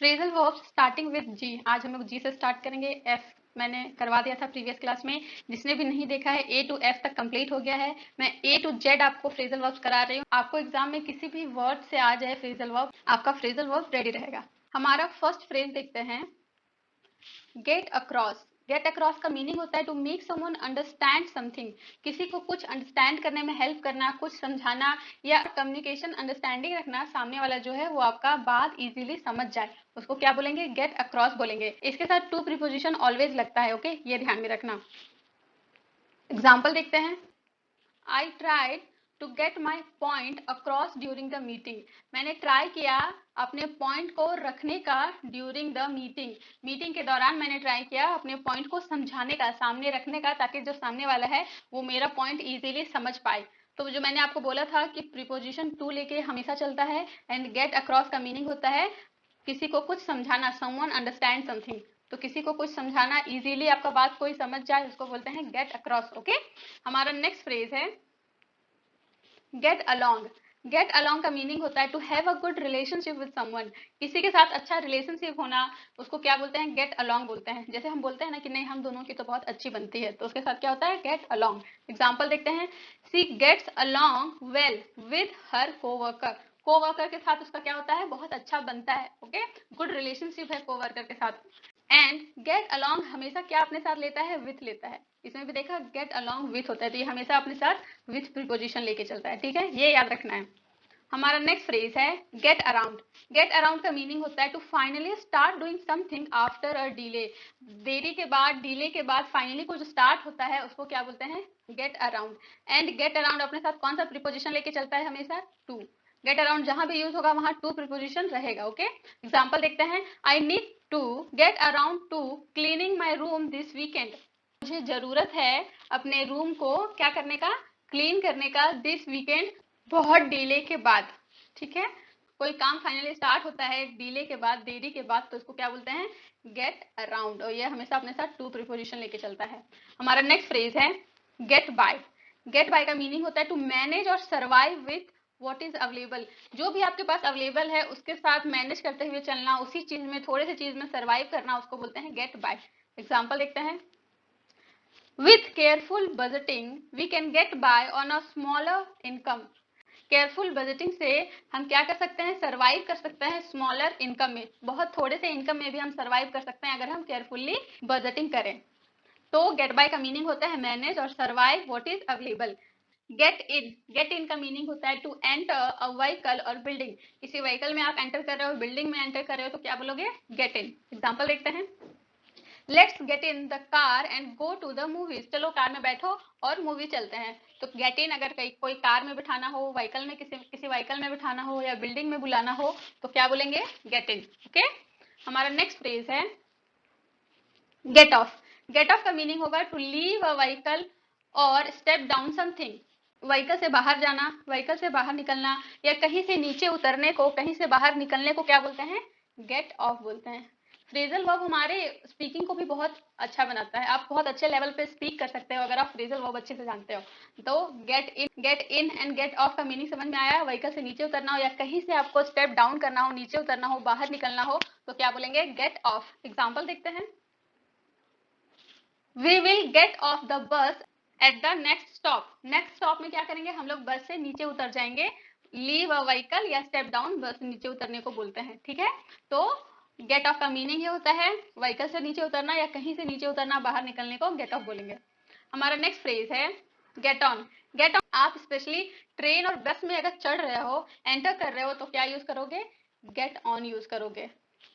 Phrasal verb starting with जी। आज हम लोग जी से स्टार्ट करेंगे। एफ मैंने करवा दिया था प्रीवियस क्लास में। जिसने भी नहीं देखा है, ए टू एफ तक कंप्लीट हो गया है। मैं ए टू जेड आपको फ्रेजल वर्ब्स करा रही हूँ। आपको एग्जाम में किसी भी वर्ड से आ जाए फ्रेजल वर्ब, आपका फ्रेजल वर्ब रेडी रहेगा। हमारा फर्स्ट फ्रेज देखते हैं, गेट अक्रॉस। गेट अक्रॉस का मीनिंग होता है to make someone understand something. किसी को कुछ अंडरस्टैंड करने में हेल्प करना, कुछ समझाना या कम्युनिकेशन अंडरस्टैंडिंग रखना, सामने वाला जो है वो आपका बात इजीली समझ जाए, उसको क्या बोलेंगे? गेट अक्रॉस बोलेंगे। इसके साथ टू प्रीपोजिशन ऑलवेज लगता है, ओके, ये ध्यान में रखना। एग्जाम्पल देखते हैं, I tried to get my point across during the meeting. मैंने ट्राई किया अपने पॉइंट को रखने का ड्यूरिंग द मीटिंग। मीटिंग के दौरान मैंने ट्राई किया अपने पॉइंट को समझाने का, सामने रखने का, ताकि जो सामने वाला है वो मेरा पॉइंट इजीली समझ पाए। तो जो मैंने आपको बोला था कि प्रीपोजिशन टू लेके हमेशा चलता है। एंड गेट अक्रॉस का मीनिंग होता है किसी को कुछ समझाना, समवन अंडरस्टैंड समथिंग। तो किसी को कुछ समझाना, इजीली आपका बात कोई समझ जाए, उसको बोलते हैं गेट अक्रॉस, ओके। हमारा नेक्स्ट फ्रेज है गेट अलोंग। गेट अलोंग का मीनिंग होता है to have a good relationship with someone. किसी के साथ अच्छा रिलेशनशिप होना, उसको क्या बोलते हैं? गेट अलोंग बोलते हैं। जैसे हम बोलते हैं ना कि नहीं, हम दोनों की तो बहुत अच्छी बनती है, तो उसके साथ क्या होता है? Get along. एग्जाम्पल देखते हैं, she gets along well with her coworker. Coworker के साथ उसका क्या होता है? बहुत अच्छा बनता है, ओके। गुड रिलेशनशिप है कोवर्कर के साथ। एंड गेट अलोंग हमेशा क्या अपने साथ लेता है? विथ लेता है। इसमें भी देखा, गेट अलोंग विथ होता है, तो ये हमेशा अपने साथ विथ प्रीपोजिशन लेके चलता है, ठीक है, ये याद रखना है। हमारा नेक्स्ट फ्रेज है गेट अराउंड। गेट अराउंड का मीनिंग होता है to finally start doing something after a delay. देरी के बाद, डिले के बाद फाइनली को जो स्टार्ट होता है उसको क्या बोलते हैं? Get around. And get around अपने साथ कौन सा प्रीपोजिशन लेके चलता है? हमेशा टू। गेट अराउंड जहां भी यूज होगा वहां टू प्रीपोजिशन रहेगा, ओके। एग्जाम्पल देखते हैं, I need to get around to cleaning my room this weekend. मुझे जरूरत है अपने रूम को क्या करने का? क्लीन करने का, दिस वीकेंड, बहुत डिले के बाद, ठीक है। कोई काम फाइनली स्टार्ट होता है डिले के बाद, देरी के बाद, तो उसको क्या बोलते हैं? Get around. और ये हमेशा अपने साथ टू प्रीपोजिशन लेके चलता है। हमारा नेक्स्ट फ्रेज है गेट बाय। गेट बाय का मीनिंग होता है टू मैनेज और survive with what is available. जो भी आपके पास अवेलेबल है उसके साथ मैनेज करते हुए चलना, उसी चीज में, थोड़े से चीज में सर्वाइव करना, उसको बोलते हैं गेट बाय। एग्जाम्पल देखते हैं, with careful budgeting we can get by on a smaller income। Careful budgeting से हम क्या कर सकते हैं? सर्वाइव कर सकते हैं स्मॉलर इनकम में। बहुत थोड़े से इनकम में भी हम सर्वाइव कर सकते हैं अगर हम केयरफुली बजटिंग करें। तो गेट बाय का मीनिंग होता है मैनेज और survive what is available. Get in. Get in का मीनिंग होता है टू एंटर अ व्हीकल और बिल्डिंग। किसी व्हीकल में आप एंटर कर रहे हो, बिल्डिंग में एंटर कर रहे हो, तो क्या बोलोगे? Get in. एग्जाम्पल देखते हैं, let's get in the car and go to the movies. चलो कार में बैठो और मूवी चलते हैं। तो गेट इन, अगर कोई कार में बिठाना हो, व्हीकल में, किसी व्हीकल में बिठाना हो या बिल्डिंग में बुलाना हो, तो क्या बोलेंगे? Get in, okay. हमारा नेक्स्ट फ्रेज है गेट ऑफ। गेट ऑफ का मीनिंग होगा टू लीव अ व्हीकल और स्टेप डाउन समथिंग। व्हीकल से बाहर जाना, व्हीकल से बाहर निकलना, या कहीं से नीचे उतरने को, कहीं से बाहर निकलने को क्या बोलते हैं? गेट ऑफ बोलते हैं। फ्रेजल वर्ब हमारे स्पीकिंग को भी बहुत अच्छा बनाता है। आप बहुत अच्छे लेवल पे स्पीक कर सकते हो अगर आप फ्रेजल वर्ब अच्छे से जानते हो। तो get in and get off का मीनिंग समझ में आया? व्हीकल से नीचे उतरना हो या कहीं से आपको स्टेप डाउन करना हो, नीचे उतरना हो, बाहर निकलना हो, तो क्या बोलेंगे? Gate of. एग्जाम्पल देखते हैं, we will get off the bus at the next stop. Next stop में क्या करेंगे? हम लोग बस से नीचे उतर जाएंगे। लीव अ व्हीकल या स्टेप डाउन, बस नीचे उतरने को बोलते हैं, ठीक है। तो गेट ऑफ का मीनिंग ये होता है व्हीकल से नीचे उतरना या कहीं से नीचे उतरना, बाहर निकलने को गेट ऑफ बोलेंगे। हमारा नेक्स्ट फ्रेज है गेट ऑन। गेट ऑन आप स्पेशली ट्रेन और बस में अगर चढ़ रहे हो, एंटर कर रहे हो, तो क्या यूज करोगे? गेट ऑन यूज करोगे,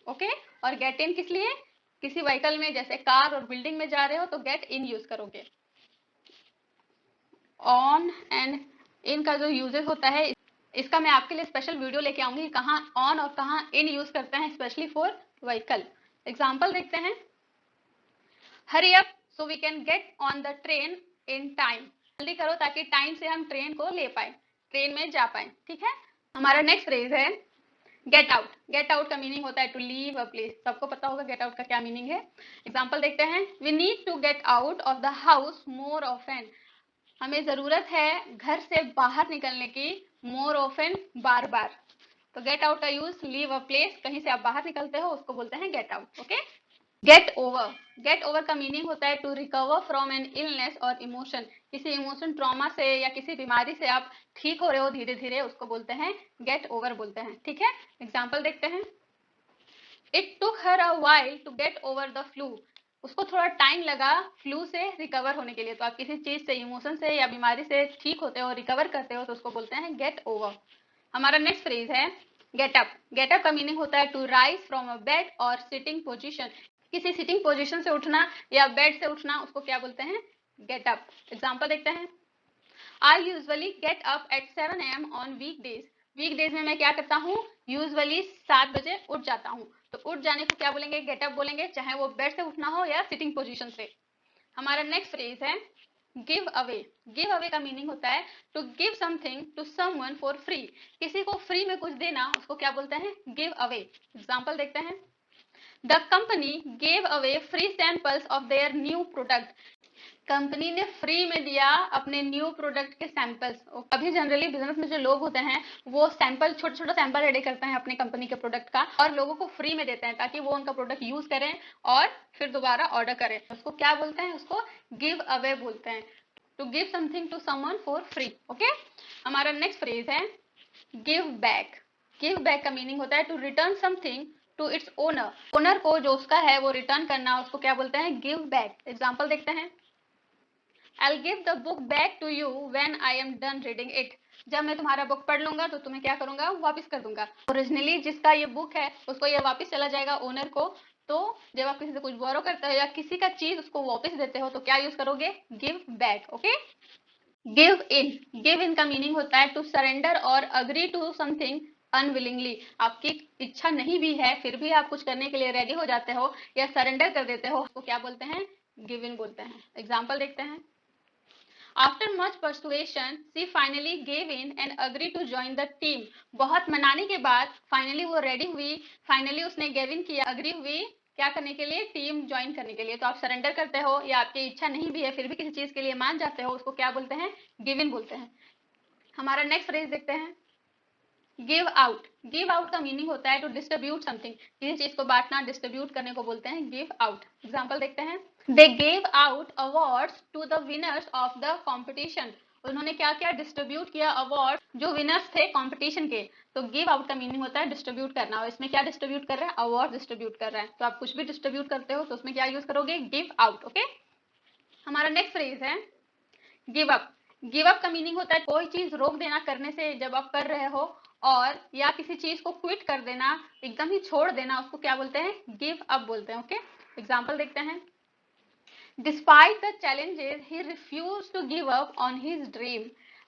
ओके। और गेट इन किस लिए? किसी व्हीकल में, जैसे कार और बिल्डिंग में जा रहे हो, तो गेट इन यूज करोगे। ऑन एंड इन का जो यूजेस होता है, इसका मैं आपके लिए स्पेशल वीडियो लेके आऊंगी, कहाँ ऑन और कहाँ इन यूज करते हैं स्पेशली फॉर व्हीकल। एग्जाम्पल देखते हैं, hurry up so we can get on the train in time. जल्दी करो ताकि टाइम से हम ट्रेन को ले पाए, ट्रेन में जा पाए, ठीक है। हमारा नेक्स्ट फ्रेज है गेट आउट। गेट आउट का मीनिंग होता है टू लीव अ प्लेस। सबको पता होगा गेट आउट का क्या मीनिंग है। एग्जाम्पल देखते हैं, we need to get out of the house more often. हमें जरूरत है घर से बाहर निकलने की, मोर ऑफन, बार बार। तो गेट आउट का यूज लीव अ प्लेस, कहीं से आप बाहर निकलते हो उसको बोलते हैं get out. Okay, get over का मीनिंग होता है to recover from an illness और इमोशन। किसी इमोशन ट्रॉमा से या किसी बीमारी से आप ठीक हो रहे हो धीरे धीरे, उसको बोलते हैं गेट ओवर बोलते हैं। ठीक है, एग्जाम्पल देखते हैं। It took her a while to get over the flu. उसको थोड़ा टाइम लगा फ्लू से रिकवर होने के लिए। तो आप किसी चीज से, इमोशन से या बीमारी से ठीक होते हो, रिकवर करते हो, तो उसको बोलते हैं गेट ओवर। हमारा नेक्स्ट फ्रेज है गेट अप। गेट अप का मीनिंग होता है to rise from a bed और सिटिंग पोजीशन। किसी सिटिंग पोजीशन से उठना या बेड से उठना, उसको क्या बोलते हैं? Get up. एग्जाम्पल देखते हैं। I usually get up at 7 AM on weekdays. Weekdays में मैं क्या करता हूँ? यूजली 7 बजे उठ जाता हूँ। तो उठ जाने को क्या बोलेंगे? गेट अप बोलेंगे, चाहे वो बेड से उठना हो या सिटिंग पोजीशन से। हमारा नेक्स्ट फ्रेज है गिव अवे। गिव अवे का मीनिंग होता है to give something to someone for free. किसी को फ्री में कुछ देना, उसको क्या बोलते हैं? Give away. एग्जाम्पल देखते हैं। The company gave away free samples of their new product. Company ने फ्री में दिया अपने न्यू प्रोडक्ट के सैंपल्स। अभी जनरली बिजनेस में जो लोग होते हैं वो सैंपल, छोटा छोटा सैंपल रेडी करते हैं अपनी कंपनी के प्रोडक्ट का और लोगों को फ्री में देते हैं ताकि वो उनका प्रोडक्ट यूज करें और फिर दोबारा ऑर्डर करें। उसको क्या बोलते हैं? उसको गिव अवे बोलते हैं, to give something to someone for free. Okay, हमारा नेक्स्ट फ्रेज है गिव बैक। गिव बैक का मीनिंग होता है to return something to its owner. Owner को जो उसका है वो रिटर्न करना, उसको क्या बोलते हैं? Give back. एग्जाम्पल देखते हैं। I'll give the book back to you when I am done reading it. जब मैं तुम्हारा बुक पढ़ लूंगा तो तुम्हें क्या करूंगा? वापस कर दूंगा। ओरिजिनली जिसका ये बुक है उसको ये वापस चला जाएगा ओनर को। तो जब आप किसी से कुछ बोरो करते हो या किसी का चीज उसको वापस देते हो तो क्या यूज करोगे? Give back. Okay, give in. Give in का मीनिंग होता है टू सरेंडर और अग्री टू समथिंग अनविलिंगली। आपकी इच्छा नहीं भी है फिर भी आप कुछ करने के लिए रेडी हो जाते हो या सरेंडर कर देते हो, उसको क्या बोलते हैं? गिव इन बोलते हैं। एग्जाम्पल देखते हैं। After much persuasion, she finally gave in and agreed to join the team. बहुत मनाने के बाद फाइनली वो रेडी हुई, फाइनली उसने गिव इन किया, अग्री हुई क्या करने के लिए? टीम ज्वाइन करने के लिए। तो आप सरेंडर करते हो या आपकी इच्छा नहीं भी है फिर भी किसी चीज के लिए मान जाते हो, उसको क्या बोलते हैं? गिव इन बोलते हैं। हमारा नेक्स्ट फ्रेज देखते हैं गिव आउट। गिव आउट का मीनिंग होता है टू डिस्ट्रीब्यूट समथिंग। किसी चीज को बांटना, डिस्ट्रीब्यूट करने को बोलते हैं गिव आउट। एग्जाम्पल देखते हैं। They gave out awards to the winners of the competition. उन्होंने क्या किया? डिस्ट्रीब्यूट किया अवार्ड जो विनर्स थे कॉम्पिटिशन के। तो गिव आउट का मीनिंग होता है डिस्ट्रीब्यूट करना, और इसमें क्या डिस्ट्रीब्यूट कर रहा है? अवार्ड डिस्ट्रीब्यूट कर रहा है। तो आप कुछ भी डिस्ट्रीब्यूट करते हो तो उसमें क्या यूज करोगे? Give out. ओके, हमारा नेक्स्ट फ्रेज है गिव अप। गिव अप का मीनिंग होता है कोई चीज रोक देना करने से, जब आप कर रहे हो, और या किसी चीज को क्विट कर देना, एकदम ही छोड़ देना, उसको क्या बोलते हैं? गिव अप बोलते हैं। ओके, एग्जाम्पल देखते हैं। Despite the challenges he refuse to give up on his dream.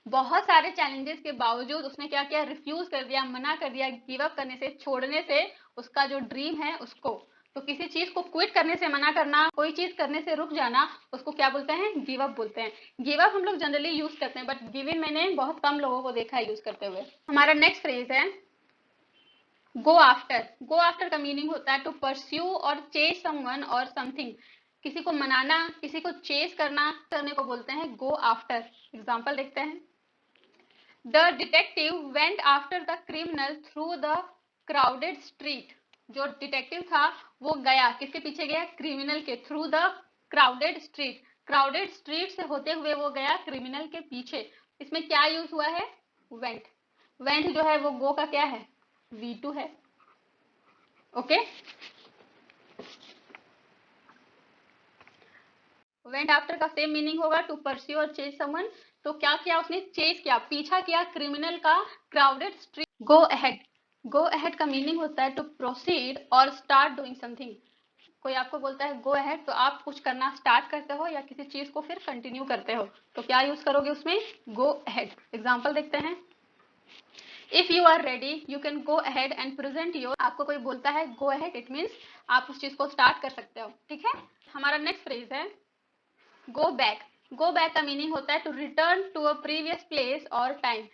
बहुत सारे चैलेंजेस के बावजूद उसने क्या किया? रिफ्यूज कर दिया, मना कर दिया गिव अप करने से, छोड़ने से उसका जो ड्रीम है उसको। तो किसी चीज को क्विट करने से मना करना, कोई चीज करने से रुक जाना, उसको क्या बोलते हैं? गिव अप बोलते हैं। गिव अप हम लोग जनरली यूज करते हैं बट गिव इन मैंने बहुत कम लोगों को देखा है यूज करते हुए। हमारा नेक्स्ट फ्रेज है गो आफ्टर। गो आफ्टर का मीनिंग होता है टू परस्यू और चेज समवन और समथिंग। किसी को मनाना, किसी को चेज करना, करने को बोलते हैं गो आफ्टर। एग्जाम्पल देखते हैं। The detective went after the criminal through the crowded street. जो डिटेक्टिव था वो गया, किसके पीछे गया? क्रिमिनल के। Through the crowded street, crowded street से होते हुए वो गया क्रिमिनल के पीछे। इसमें क्या यूज हुआ है? वेंट। वेंट जो है वो गो का क्या है? V2 है। ओके, वेंट आफ्टर का सेम मीनिंग होगा टू परस्यू और चेज समवन। तो क्या किया उसने? चेज किया, पीछा किया क्रिमिनल का crowded street. Go ahead. Go ahead का मीनिंग होता है टू प्रोसीड और स्टार्ट डूइंग समथिंग। कोई आपको बोलता है गो अहेड तो आप कुछ करना स्टार्ट करते हो या किसी चीज को फिर कंटिन्यू करते हो, तो क्या यूज करोगे उसमें? Go ahead. एग्जाम्पल देखते हैं। If you are ready you can go ahead and present your. आपको कोई बोलता है गो अहेड, इट मीन्स आप उस चीज को स्टार्ट कर सकते हो। ठीक है, हमारा नेक्स्ट फ्रेज है गो बैक। गो बैक का मीनिंग होता है to return to a previous place और टाइम।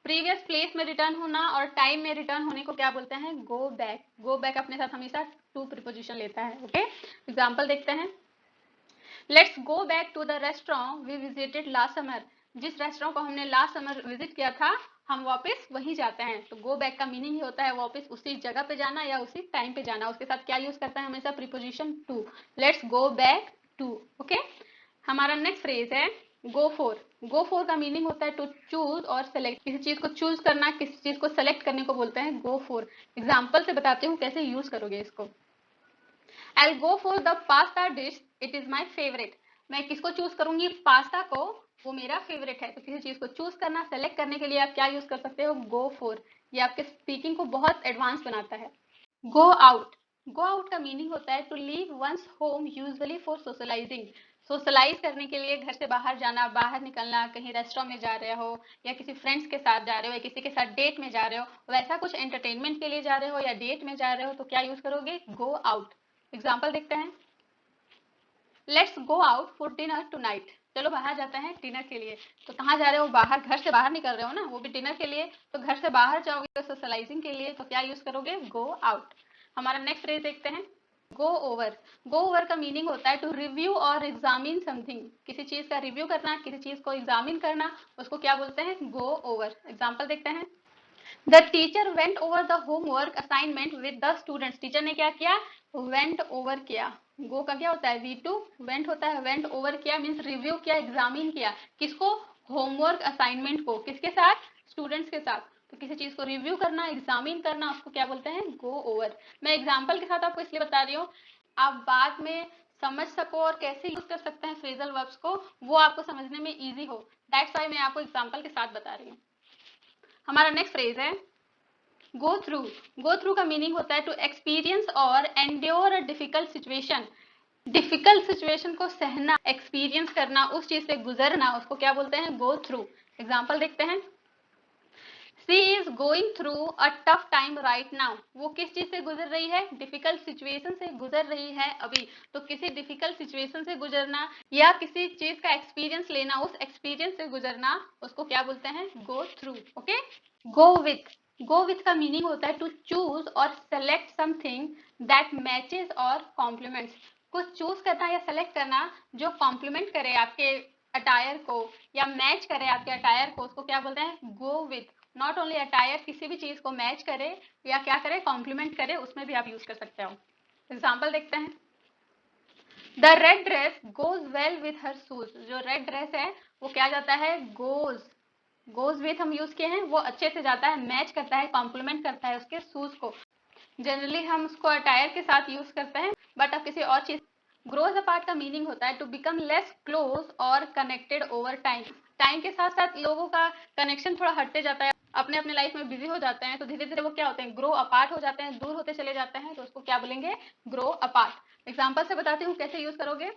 प्रीवियस प्लेस में रिटर्न होना और टाइम में रिटर्न होने को क्या बोलते हैं? गो बैक। गो बैक अपने साथ हमेशा टू प्रीपोजिशन लेता है। ओके, एग्जाम्पल देखते हैं। Let's go back to the restaurant we visited last summer. जिस रेस्टोरेंट को हमने लास्ट समर विजिट किया था हम वापस वहीं जाते हैं। तो गो बैक का मीनिंग ही होता है वापस उसी जगह पे जाना या उसी टाइम पे जाना। उसके साथ क्या यूज करता है हमेशा, preposition to. Let's go back to. Okay, हमारा नेक्स्ट फ्रेज है गो फॉर। गो फॉर का मीनिंग होता है टू चूज और सेलेक्ट। किसी चीज को चूज करना, किसी चीज को सेलेक्ट करने को बोलते हैं गो फॉर। एग्जाम्पल से बताती हूँ कैसे यूज करोगे इसको। I'll go for the pasta dish. It is my favorite. मैं किसको चूज करूंगी, पास्ता को, वो मेरा फेवरेट है। तो किसी चीज को चूज करना, सेलेक्ट करने के लिए आप क्या यूज कर सकते हो, गो फॉर। ये आपके स्पीकिंग को बहुत एडवांस बनाता है। Go out. गो आउट का मीनिंग होता है to leave one's home usually for socialising. Socialise करने के लिए घर से बाहर जाना, बाहर निकलना, कहीं रेस्टोरेंट में जा रहे हो या किसी फ्रेंड्स के साथ जा रहे हो या किसी के साथ डेट में जा रहे हो, वैसा कुछ एंटरटेनमेंट के लिए जा रहे हो या डेट में जा रहे हो, तो क्या यूज करोगे, गो आउट। एग्जाम्पल देखते हैं। Let's go out for dinner tonight. चलो बाहर जाते हैं डिनर के लिए। तो कहाँ जा रहे हो, बाहर, घर से बाहर निकल रहे हो ना, वो भी डिनर के लिए। तो घर से बाहर जाओगे सोशलाइजिंग के लिए, तो क्या यूज करोगे, गो आउट। हमारा नेक्स्ट फ्रेज देखते हैं गो ओवर। गो ओवर का मीनिंग होता है टू रिव्यू और एग्जामिन समथिंग। किसी चीज का रिव्यू करना, किसी चीज को एग्जामिन करना, उसको क्या बोलते हैं, गो ओवर। एग्जाम्पल देखते हैं। The teacher went over the homework assignment with the students. Teacher ने क्या किया, वेंट ओवर किया। गो का क्या होता है, वी टू, वेंट होता है, वेंट ओवर किया मीन्स रिव्यू किया, एग्जामिन किया। किसको, होमवर्क असाइनमेंट को, किसके साथ, स्टूडेंट्स के साथ। तो किसी चीज को रिव्यू करना, एग्जामिन करना, उसको क्या बोलते हैं, गो ओवर। मैं एग्जाम्पल के साथ आपको इसलिए बता रही हूँ, आप बाद में समझ सको और कैसे यूज कर सकते हैं फ्रेजल वर्ब्स को, वो आपको समझने में इजी हो। दैट्स व्हाई मैं आपको एग्जाम्पल के साथ बता रही हूँ। हमारा नेक्स्ट फ्रेज है गो थ्रू। गो थ्रू का मीनिंग होता है टू एक्सपीरियंस और endure a difficult situation. Difficult situation को सहना, एक्सपीरियंस करना, उस चीज से गुजरना, उसको क्या बोलते हैं, गो थ्रू। एग्जाम्पल देखते हैं। She is going through a tough time right now. वो किस चीज से गुजर रही है, डिफिकल्ट सिचुएशन से गुजर रही है अभी। तो किसी डिफिकल्ट सिचुएशन से गुजरना या किसी चीज का एक्सपीरियंस लेना, उस एक्सपीरियंस से गुजरना, उसको क्या बोलते हैं, go through. Okay, go with. Go with का मीनिंग होता है टू चूज और सेलेक्ट समथिंग दैट मैचेस और कॉम्प्लीमेंट्स। कुछ चूज करना या सेलेक्ट करना जो कॉम्प्लीमेंट करे आपके अटायर को या मैच करे आपके अटायर को, उसको क्या बोलते हैं, go with. Not only attire, किसी भी चीज को मैच करे या क्या करे, कॉम्प्लीमेंट करे, उसमें भी आप यूज कर सकते हो। एग्जाम्पल देखते हैं। The red dress goes well with her shoes. जो रेड ड्रेस है वो क्या जाता है, गोज। गोज विथ हम यूज किए हैं, वो अच्छे से जाता है, मैच करता है, कॉम्प्लीमेंट करता है उसके शूज को। जनरली हम उसको अटायर के साथ यूज करते हैं, बट अब किसी और चीज। ग्रोज अपार्ट का मीनिंग होता है टू बिकम लेस क्लोज और कनेक्टेड ओवर टाइम। टाइम के साथ साथ लोगों का कनेक्शन थोड़ा हटते जाता है, अपने अपने लाइफ में बिजी हो जाते हैं, तो धीरे धीरे वो क्या होते हैं, ग्रो अपार्ट हो जाते हैं, दूर होते चले जाते हैं, तो उसको क्या बोलेंगे, ग्रो अपार्ट। एग्जाम्पल से बताती हूँ कैसे यूज करोगे।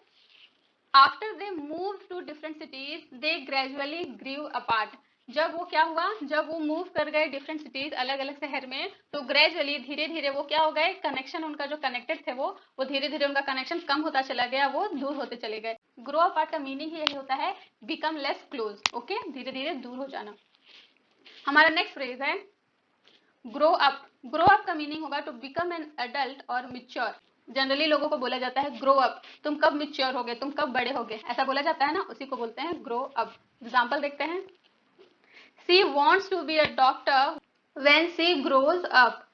After they move to different cities they gradually grew apart. जब वो क्या हुआ, जब वो मूव कर गए डिफरेंट सिटीज, अलग अलग शहर में, तो ग्रेजुअली धीरे धीरे वो क्या हो गए, कनेक्शन उनका जो कनेक्टेड थे वो धीरे धीरे उनका कनेक्शन कम होता चला गया, वो दूर होते चले गए। ग्रो अपार्ट का मीनिंग ही यही होता है, बिकम लेस क्लोज। ओके, धीरे धीरे दूर हो जाना। हमारा नेक्स्ट फ्रेज है ग्रो अप। ग्रो अप का मीनिंग होगा टू बिकम एन एडल्ट और मिच्योर। जनरली लोगों को बोला जाता है ग्रो अप, तुम कब मिच्योर होगे, तुम कब बड़े होगे, ऐसा बोला जाता है ना, उसी को बोलते हैं ग्रो अप। एग्जाम्पल देखते हैं। She wants to be a doctor when she grows up.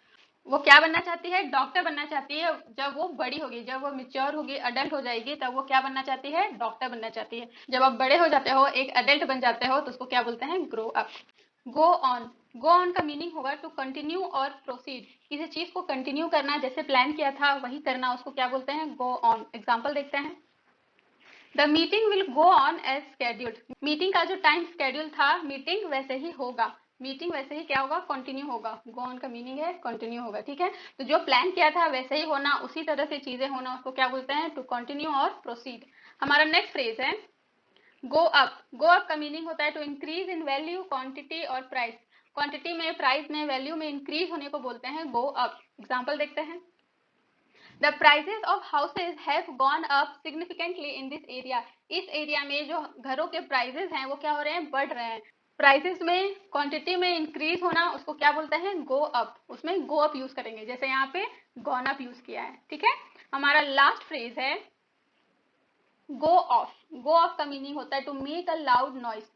वो क्या बनना चाहती है, डॉक्टर बनना चाहती है जब वो बड़ी होगी, जब वो मिच्योर होगी, अडल्ट हो जाएगी, तब वो क्या बनना चाहती है, डॉक्टर बनना चाहती है। जब आप बड़े हो जाते हो, एक अडल्ट बन जाते हो, तो उसको क्या बोलते हैं, grow up. Go on. Go on का मीनिंग होगा टू कंटिन्यू और प्रोसीड। किसी चीज को कंटिन्यू करना, जैसे प्लान किया था वही करना, उसको क्या बोलते हैं, गो ऑन। एग्जाम्पल देखते हैं। The meeting will go on as scheduled. Meeting का जो टाइम स्केड्यूल था, मीटिंग वैसे ही होगा। मीटिंग वैसे ही क्या होगा, कंटिन्यू होगा। गो ऑन का मीनिंग है कंटिन्यू होगा, ठीक है। तो जो प्लान किया था वैसे ही होना, उसी तरह से चीजें होना, उसको क्या बोलते हैं, टू कंटिन्यू और प्रोसीड। हमारा नेक्स्ट फ्रेज है गो अप। गो अप का मीनिंग होता है to increase in value, quantity और प्राइस। क्वांटिटी में, प्राइस में, वैल्यू में इंक्रीज होने को बोलते हैं गो अप। एग्जाम्पल देखते हैं। The prices of houses have gone up significantly in this area. इस एरिया में जो घरों के प्राइजेस हैं वो क्या हो रहे हैं, बढ़ रहे हैं। प्राइसेस में, क्वांटिटी में इंक्रीज होना, उसको क्या बोलते हैं, गो अप। उसमें गो अप यूज करेंगे, जैसे यहाँ पे गॉन अप यूज किया है, ठीक है। हमारा लास्ट फ्रेज है गो ऑफ। गो ऑफ का मीनिंग होता है to make a loud noise.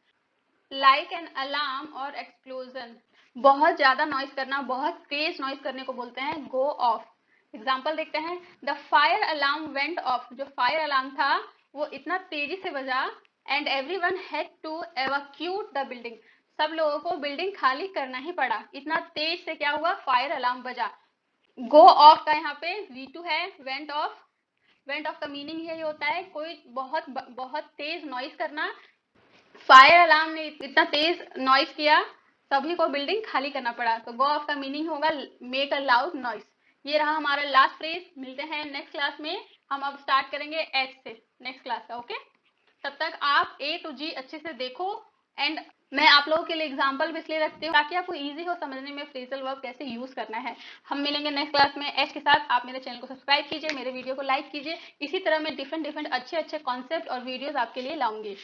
Like an alarm और एक्सप्लोजन, बहुत ज्यादा नॉइस करना, बहुत तेज नॉइस करने को बोलते हैं गो ऑफ। एग्जाम्पल देखते हैं, the fire alarm went off, जो फायर अलार्म था वो इतना तेजी से बजा, and everyone had to evacuate the building, सब लोगों को बिल्डिंग खाली करना ही पड़ा, इतना तेज से क्या हुआ, फायर अलार्म बजा। गो ऑफ का यहाँ पे V2 है, वेंट ऑफ, वेंट ऑफ का मीनिंग यही होता है कोई बहुत बहुत तेज नॉइस करना। फायर अलार्म ने इतना तेज नॉइस किया, सभी को बिल्डिंग खाली करना पड़ा, तो गो ऑफ का मीनिंग होगा मेक अ लाउड नॉइस। ये रहा हमारा लास्ट फ्रेज। मिलते हैं नेक्स्ट क्लास में, हम अब स्टार्ट करेंगे एच से नेक्स्ट क्लास का, ओके। तब तक आप ए टू जी अच्छे से देखो, एंड मैं आप लोगों के लिए एग्जांपल भी इसलिए रखती हूँ ताकि आपको इजी हो समझने में फ्रेजल वर्ब कैसे यूज करना है। हम मिलेंगे नेक्स्ट क्लास में एच के साथ। आप मेरे चैनल को सब्सक्राइब कीजिए, मेरे वीडियो को लाइक कीजिए, इसी तरह मैं डिफरेंट डिफरेंट अच्छे अच्छे कॉन्सेप्ट और वीडियोस आपके लिए लाऊंगी।